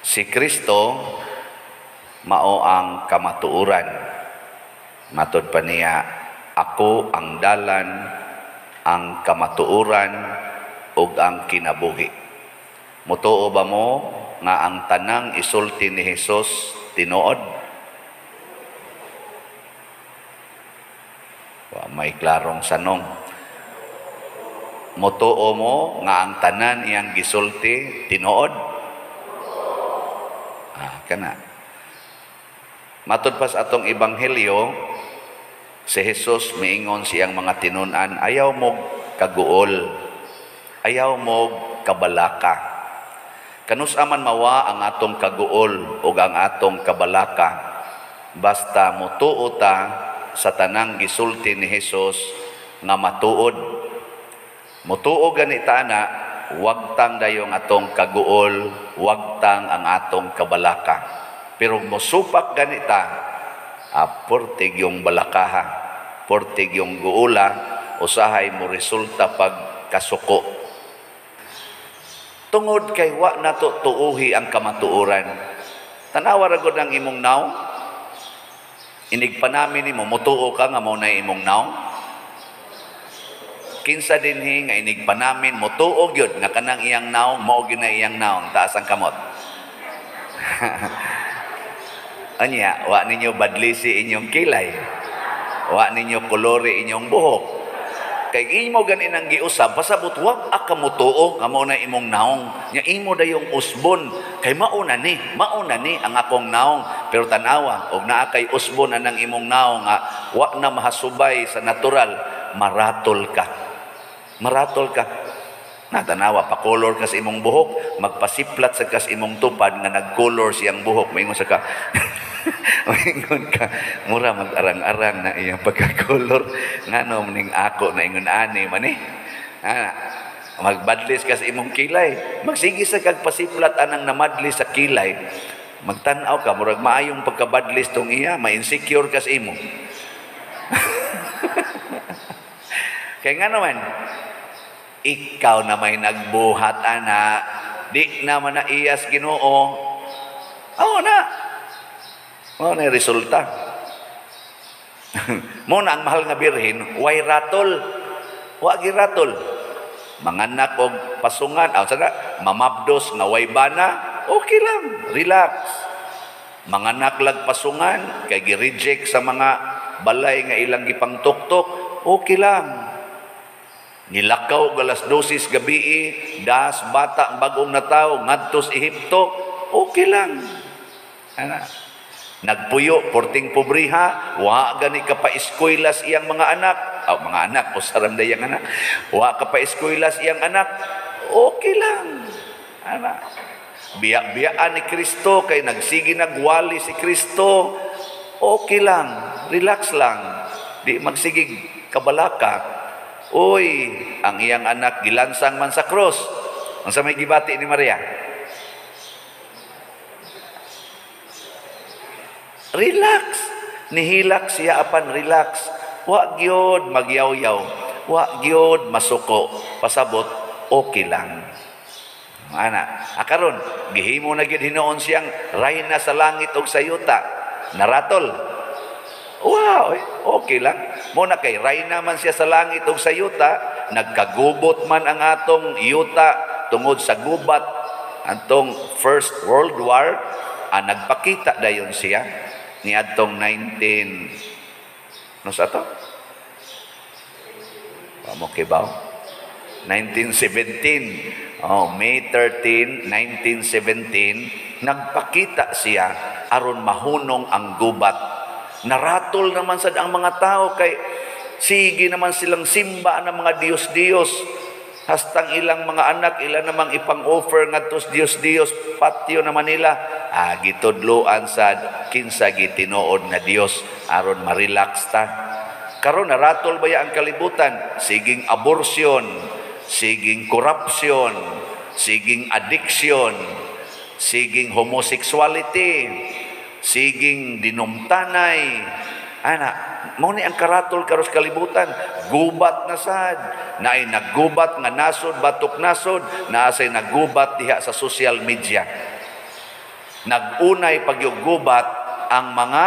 Si Kristo mao ang kamatuoran. Matod pa niya, ako ang dalan, ang kamatuoran, ug ang kinabuhi. Mutuo ba mo nga ang tanang isulti ni Hesus tinuod? May klarong sanong. Mutuo mo nga ang tanan iyang gisulti tinuod? Kana. Matod pa sa atong ebanghelyo, si Hesus miingon siyang mga tinunan, ayaw mo kaguol, ayaw mo kabalaka. Kanusaman mawa ang atong kaguol o ang atong kabalaka, basta mutuo ta sa tanang gisulti ni Hesus nga matuod. Mutuo ganita na, wag tang dayong atong kaguol, wag tang ang atong kabalaka. Pero musupak ganita, portig yung balakaha, portig yung guula, usahay mo resulta pag kasuko. Tungod kay wa nato tuuhi ang kamatuoran. Tanawa ra gud ang imong naw. Inig pa namin nimo mutuo ka nga mao na imong naw. Kinsa dinhi nga inig pa namin mutuo gyud nga kanang iyang naw mao gyud na iyang naw, taas ang kamot. Anya, wa ninyo badlisi inyong kilay. Wa ninyo kolore inyong buhok. Kay imo ganin ang giusab, pasabot wag ka mutuo nga mao na imong naong. Nya imo dayong usbon kay mauna ni ang akong naong. Pero tanawa og naa kay usbon anang imong naong nga wa na mahasubay sa natural, maratol ka. Maratol ka. Natanawa, pa-color ka sa imong buhok, magpasiplat sa kas imong tupad nga nag-color siyang buhok. Maingon sa ka, maingon ka, mura mag-arang-arang na iyang pagka-color. Nga no, maning ako na ingon ani man eh. Magbadlis ka sa imong kilay. Magsigi sa kagpasiplat anang namadlis sa kilay. Magtanaw ka, murag maayong pagkabadlis tong iya, ma-insecure ka sa imo. Kaya nga naman, ikaw na may nagbuhat, ana. Di naman na iyas Ginoo. Oo na. Oo na resulta. Muna ang mahal nga birhen, way ratol. Wagi ratol. Manganak og pasungan. Sana, mamabdos nga way bana. Okay lang. Relax. Manganak lag pasungan. Kay gi-reject sa mga balay nga ilang gipang tuktok. Okay lang. Nilakaw galas 12 gabi, das bata ang bagong nataw, ngadtos Ehipto, okay lang. Nagpuyo, porting pobriha, wa gani ka pa eskwela's iyang mga anak, mga anak, o saranday ang anak, wa ka pa eskwela's iyang anak, okay lang. Biyak-biyaan ni Kristo, kay nagsigi nagwali si Kristo, okay lang, relax lang, di magsigig kabalaka. Uy, ang iyang anak gilansang man sa cross. Ang sa may gibati ni Maria. Relax. Nihilak siya apan relax. Wa gyud magyaw-yaw. Wa gyud masuko. Pasabot, okay lang. Ana, karon gihimo na gyud hinuon siyang rayna sa langit ug sa yuta. Naratol. Wow, okay lang. Muna kay rayna man siya sa langit ug sa yuta, nagkagubot man ang atong yuta tungod sa gubat antong First World War, nagpakita dayon siya ni adtong 19 no sa to? Mo kibaw. 1917. May 13, 1917, nagpakita siya aron mahunong ang gubat. Naratol naman sad ang mga tao kay sige naman silang simba ng mga Diyos-Diyos. Hastang ilang mga anak, ilan namang ipang-offer ngadtos Diyos-Diyos, patio naman nila. Gitudloan sad kinsa gitinuod na Dios aron ma-relax ta. Karon naratol ba ang kalibutan? Siging abortion, siging corruption, siging addiction, siging homosexuality, siging dinumtanay. Mao ni ang karatol karos kalibutan. Gubat na sad. Naay naggubat nga nasod, batok nasod, naasay naggubat diha sa social media. Nagunay pagyugubat ang mga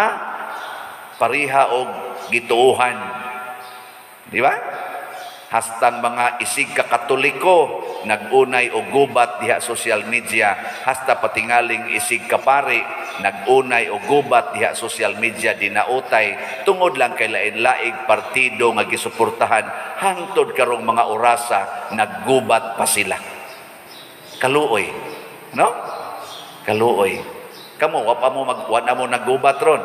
pariha og gituuhan. Di ba? Hastang mga isig kakatoliko nagunay og gubat diha social media, hasta patingaling isig kapari nagunay og gubat diha social media dinautay tungod lang kay lain-laing partido nga gisuportahan hangtod karong mga orasa naggubat pa sila. Kaluoy, no? Kaluoy. Kamo wa na mo naggubat ron.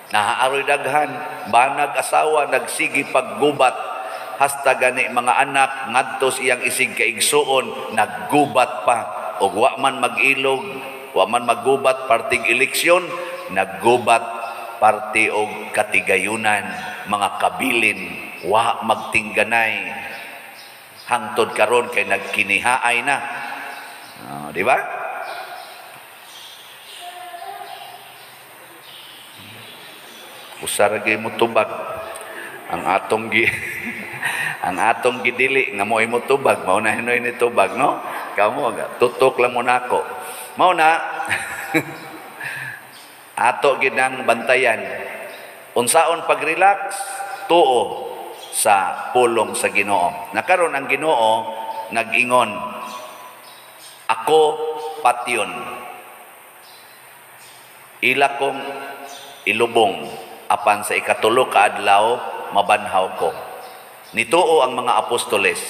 Nahaaroy daghan, banag asawa nagsigi paggubat, hasta gani mga anak ngadto iyang isig kaigsuon naggubat pa, og wa man mag-ilog, wa man maggubat parting eleksyon, naggubat parte og katigayunan, mga kabilin, wa magtingganay hangtod karon kay nagkinihaay na. Di ba? Usara gay mo tubag ang atong ang atong gidili nga mo'y mo tubag, mao na hinoy ni tubag, no? Kamo tutok lang mo nako. Mao na ato ginang bantayan unsaon pag-relax tuo sa pulong sa Ginoo. Nakaron ang Ginoo nag-ingon, ako patyon, ila kong ilubong, apan sa ikatulo ka adlaw mabanhaw ko. Nituo ang mga apostoles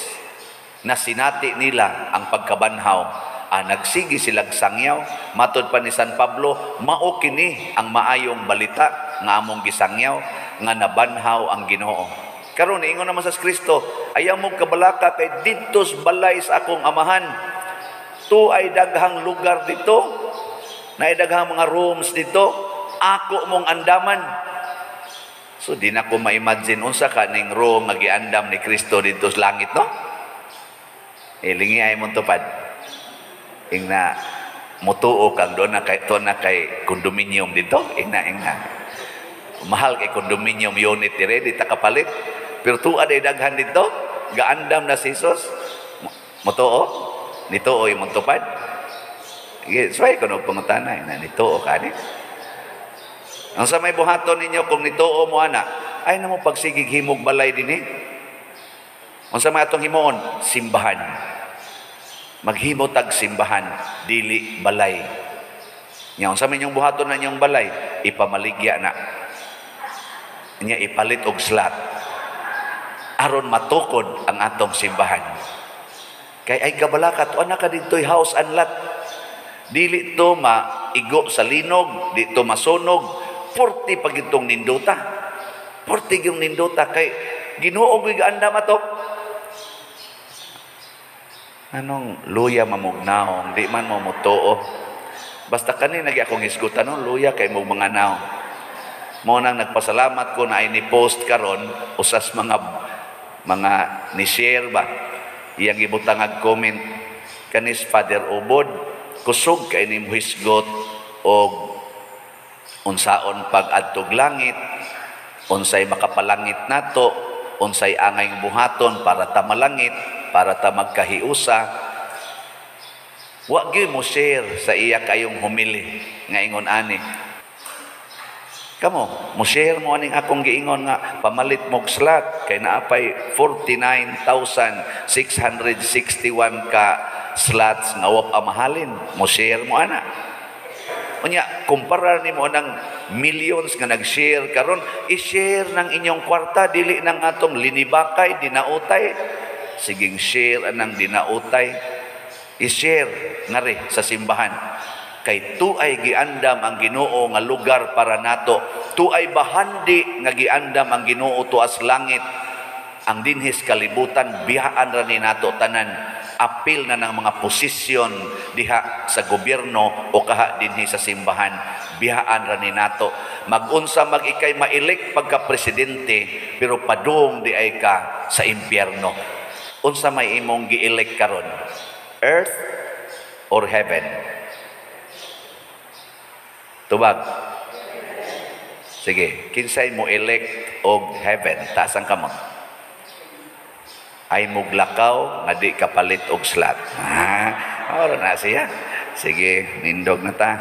na sinati nila ang pagkabanhaw. Nagsigi silang sangyaw. Matod pa ni San Pablo, mao kini ang maayong balita nga among gisangyaw nga nabanhaw ang Ginoo. Karon ingon naman sa Kristo, ayaw mong kabalaka kay didtos balay sa akong amahan. Tu ay daghang lugar dito, na daghang mga rooms dito, ako mong andaman. So di na ko ma-imagine unsa ka ning room nga giandam ni Kristo dito sa langit, no? Lingi ay mong tupad. Ingna mutuo kang doon na kay condominium dito, ingna. Mahal kay condominium unit dire di ta kapalit. Pero tuwa day daghan dito, gaandam na si Jesus. Mutuo, nituo imong tupad. Sway ko no pangutana na nituo ka ni. Ang sa may buhaton ninyo kung nituo mo ana, ay namo pagsigig himog balay dinhi. Ang sa may atong himuon, simbahan. Maghimo tag simbahan, dili balay. Nya sa may inyong buhaton na inyong balay, ipamaligya na. Nya ipalit og slot. Aron matukod ang atong simbahan. Kay ay kabalakat, ana ka dito'y house and lot. Dili to maigo sa linog, di to masunog. 40 pag itong ninduta. 40 yung ninduta kay Ginoo gyud gaandam ato. Anong luya mamugnaong, di man mo mutuo. Basta kani nagi akong isgutan no, luya kay mo mga naong. Mo nang nagpasalamat ko na ay ni-post karon usas mga ni-share ba. Iyang ibutang ag comment kanis Father Ubod, kusog kay ni muhisgot og unsaon pag-adtog langit, unsay makapalangit nato, unsay angay buhaton para ta malangit, para ta magkahiusa. Wa gyud mo share sa iya kayong humili nga ingon ani. Kamo, mo share mo aning akong giingon nga pamalit mog slot kay naapay 49,661 ka slots nga wa mahalin. Mo share mo ana. Unya, kumpara nimo ng millions nga nag-share karon, i-share ng inyong kwarta dili nang atong linibakay dinautay. Siging share anang dinautay. I-share nga ri sa simbahan. Kay tuay giandam ang Ginoo nga lugar para nato. Tuay bahandi nga giandam ang Ginoo tuas langit. Ang dinhis kalibutan biyaan ra ni nato tanan. Apil na ng mga posisyon diha sa gobyerno o kaha dinhi sa simbahan, biyaan ra ni nato. Magunsa mag-ikay mailek pagka presidente pero padung di ay ka sa impyerno. Unsa may imong gi-elect karon? Earth or heaven? Tubag. Sige, kinsay mo elect og heaven? Taas ang kamot. Ay muglakaw nga di kapalit og slot. Ora na siya. Sige, nindog na ta.